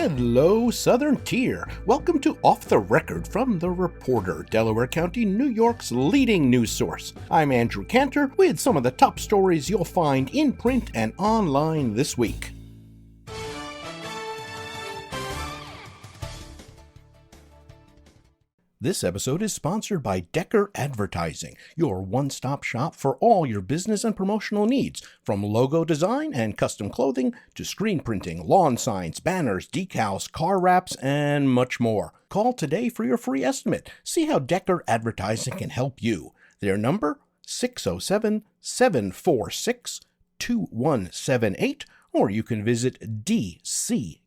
Hello, Southern Tier. Welcome to Off the Record from The Reporter, Delaware County, New York's leading news source. I'm Andrew Cantor with some of the top stories you'll find in print and online this week. This episode is sponsored by Decker Advertising, your one-stop shop for all your business and promotional needs, from logo design and custom clothing to screen printing, lawn signs, banners, decals, car wraps, and much more. Call today for your free estimate. See how Decker Advertising can help you. Their number, 607-746-2178, or you can visit dckr.com.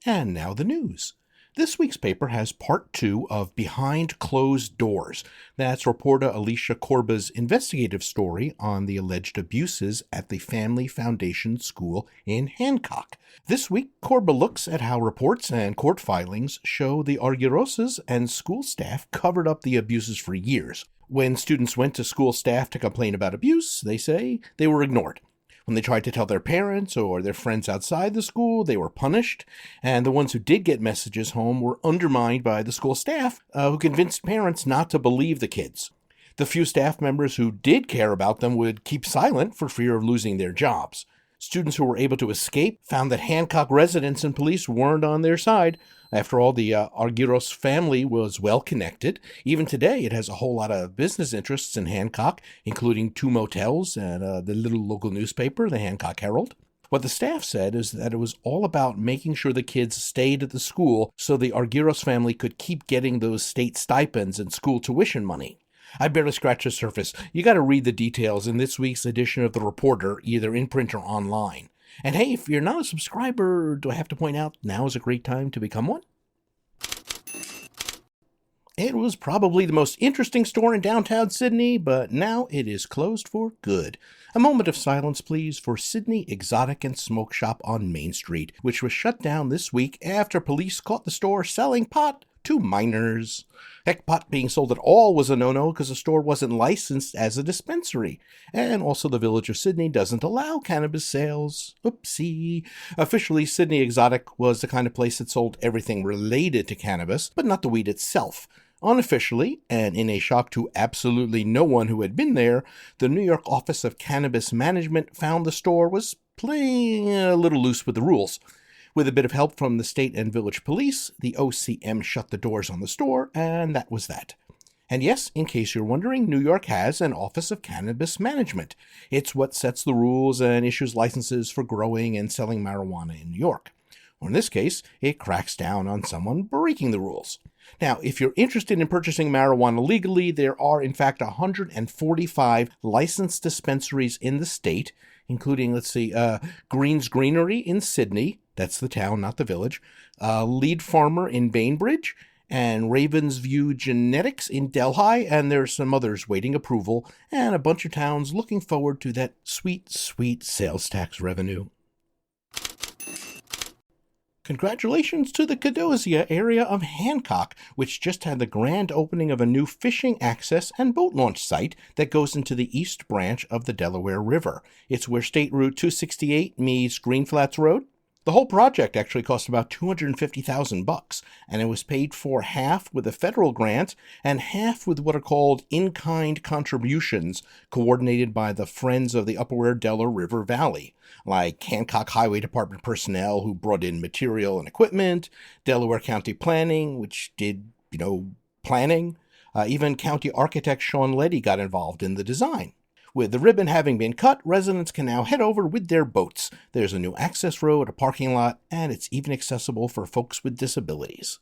And now the news. This week's paper has part 2 of Behind Closed Doors. That's reporter Alicia Corba's investigative story on the alleged abuses at the Family Foundation School in Hancock. This week, Corba looks at how reports and court filings show the Argurosas and school staff covered up the abuses for years. When students went to school staff to complain about abuse, they say they were ignored. When they tried to tell their parents or their friends outside the school, they were punished, and the ones who did get messages home were undermined by the school staff, who convinced parents not to believe the kids. The few staff members who did care about them would keep silent for fear of losing their jobs. Students who were able to escape found that Hancock residents and police weren't on their side. After all, the Arguros family was well connected. Even today, it has a whole lot of business interests in Hancock, including 2 motels and the little local newspaper, the Hancock Herald. What the staff said is that it was all about making sure the kids stayed at the school so the Arguros family could keep getting those state stipends and school tuition money. I barely scratched the surface. You got to read the details in this week's edition of The Reporter, either in print or online. And hey, if you're not a subscriber, do I have to point out now is a great time to become one? It was probably the most interesting store in downtown Sidney, but now it is closed for good. A moment of silence, please, for Sidney Exotic and Smoke Shop on Main Street, which was shut down this week after police caught the store selling pot to minors. Heck, pot being sold at all was a no-no because the store wasn't licensed as a dispensary. And also the Village of Sidney doesn't allow cannabis sales. Oopsie. Officially, Sidney Exotic was the kind of place that sold everything related to cannabis, but not the weed itself. Unofficially, and in a shock to absolutely no one who had been there, the New York Office of Cannabis Management found the store was playing a little loose with the rules. With a bit of help from the state and village police, the OCM shut the doors on the store, and that was that. And yes, in case you're wondering, New York has an Office of Cannabis Management. It's what sets the rules and issues licenses for growing and selling marijuana in New York. Or in this case, it cracks down on someone breaking the rules. Now, if you're interested in purchasing marijuana legally, there are in fact 145 licensed dispensaries in the state, including, Green's Greenery in Sidney, that's the town, not the village, Lead Farmer in Bainbridge, and Ravens View Genetics in Delhi, and there's some others waiting approval, and a bunch of towns looking forward to that sweet, sweet sales tax revenue. Congratulations to the Cadosia area of Hancock, which just had the grand opening of a new fishing access and boat launch site that goes into the east branch of the Delaware River. It's where State Route 268 meets Green Flats Road. The whole project actually cost about $250,000, and it was paid for half with a federal grant and half with what are called in-kind contributions coordinated by the Friends of the Upper Delaware River Valley, like Hancock Highway Department personnel who brought in material and equipment, Delaware County Planning, which did, planning. Even county architect Sean Leddy got involved in the design. With the ribbon having been cut, residents can now head over with their boats. There's a new access road, a parking lot, and it's even accessible for folks with disabilities.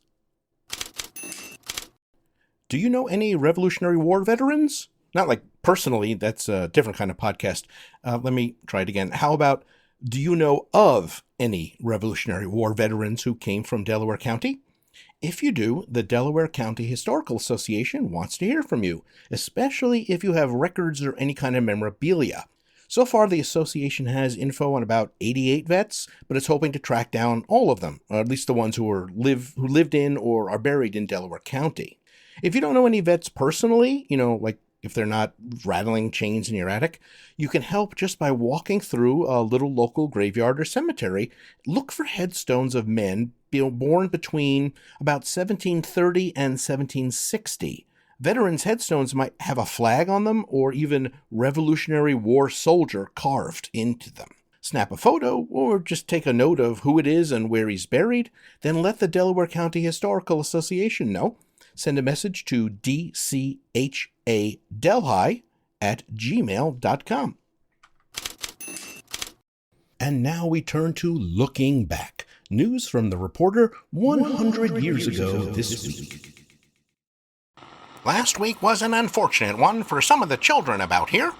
Do you know any Revolutionary War veterans? Not like personally, that's a different kind of podcast. Let me try it again. How about, do you know of any Revolutionary War veterans who came from Delaware County? If you do, the Delaware County Historical Association wants to hear from you, especially if you have records or any kind of memorabilia. So far, the association has info on about 88 vets, but it's hoping to track down all of them, or at least the ones who lived in or are buried in Delaware County. If you don't know any vets personally, like if they're not rattling chains in your attic. You can help just by walking through a little local graveyard or cemetery. Look for headstones of men born between about 1730 and 1760. Veterans' headstones might have a flag on them or even Revolutionary War soldier carved into them. Snap a photo or just take a note of who it is and where he's buried, then let the Delaware County Historical Association know. Send a message to dchadelhi@gmail.com. And now we turn to Looking Back. News from the reporter 100 years ago this week. Last week was an unfortunate one for some of the children about here.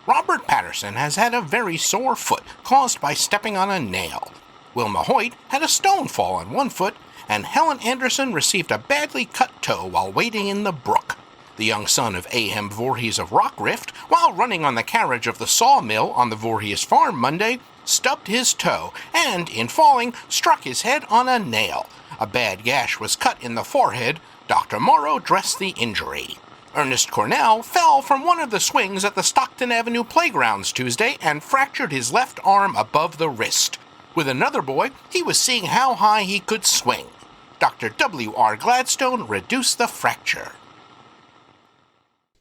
Robert Patterson has had a very sore foot caused by stepping on a nail. Wilma Hoyt had a stone fall on one foot, and Helen Anderson received a badly cut toe while wading in the brook. The young son of Ahem Voorhees of Rockrift, while running on the carriage of the sawmill on the Voorhees farm Monday, stubbed his toe and, in falling, struck his head on a nail. A bad gash was cut in the forehead. Dr. Morrow dressed the injury. Ernest Cornell fell from one of the swings at the Stockton Avenue playgrounds Tuesday and fractured his left arm above the wrist. With another boy, he was seeing how high he could swing. Dr. W.R. Gladstone reduced the fracture.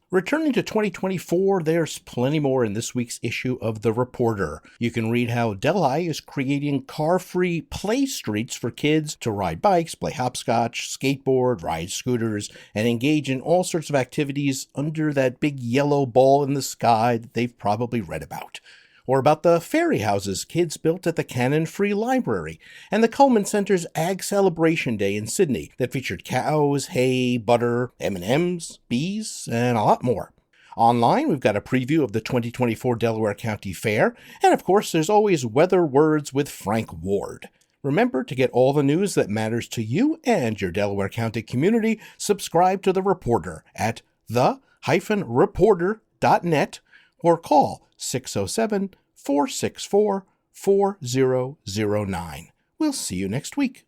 Returning to 2024, there's plenty more in this week's issue of The Reporter. You can read how Delhi is creating car-free play streets for kids to ride bikes, play hopscotch, skateboard, ride scooters, and engage in all sorts of activities under that big yellow ball in the sky that they've probably read about. Or about the fairy houses kids built at the Cannon Free Library, and the Cullman Center's Ag Celebration Day in Sidney that featured cows, hay, butter, M&Ms, bees, and a lot more. Online, we've got a preview of the 2024 Delaware County Fair, and of course, there's always Weather Words with Frank Ward. Remember, to get all the news that matters to you and your Delaware County community, subscribe to The Reporter at the-reporter.net or call 607-464-4009. We'll see you next week.